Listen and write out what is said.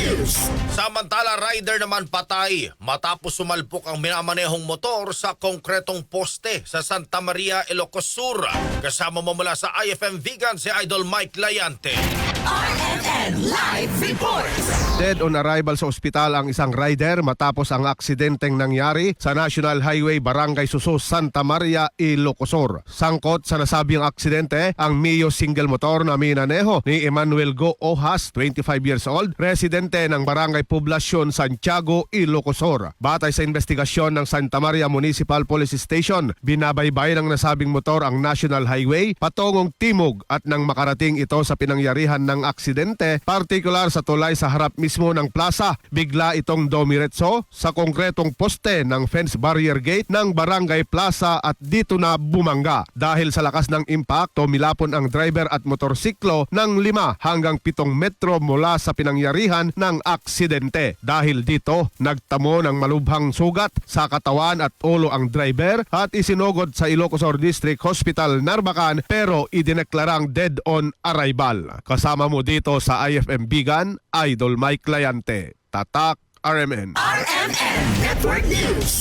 News. Samantala, rider naman patay matapos sumalpok ang minamanehong motor sa konkretong poste sa Santa Maria, Ilocos Sur. Kasama mo mula sa IFM Vegan si Idol Mike Layante. RMN Live Reports. Dead on arrival sa ospital ang isang rider matapos ang aksidenteng nangyari sa National Highway Barangay Suso, Santa Maria, Ilocos Sur. Sangkot sa nasabing aksidente ang Mio single motor na minaneho ni Emmanuel Go Ohas, 25 years old, residente ng Barangay Poblacion, Santiago, Ilocos Sur. Batay sa investigasyon ng Santa Maria Municipal Police Station, binabaybay ng nasabing motor ang National Highway patungong timog at nang makarating ito sa pinangyarihan ng aksidente, partikular sa tulay sa harap mismo ng plaza, bigla itong dumiretso sa konkretong poste ng fence barrier gate ng Barangay Plaza at dito na bumangga. Dahil sa lakas ng impact, tumilapon ang driver at motorsiklo ng 5 hanggang 7 metro mula sa pinangyarihan ng aksidente. Dahil dito, nagtamo ng malubhang sugat sa katawan at ulo ang driver at isinugod sa Ilocos Sur District Hospital, Narbacan, pero idineklarang dead on arrival. Kasama mo dito sa IFM Vegan, Idol Mike Layante. Tatak RMN. RMN Network News.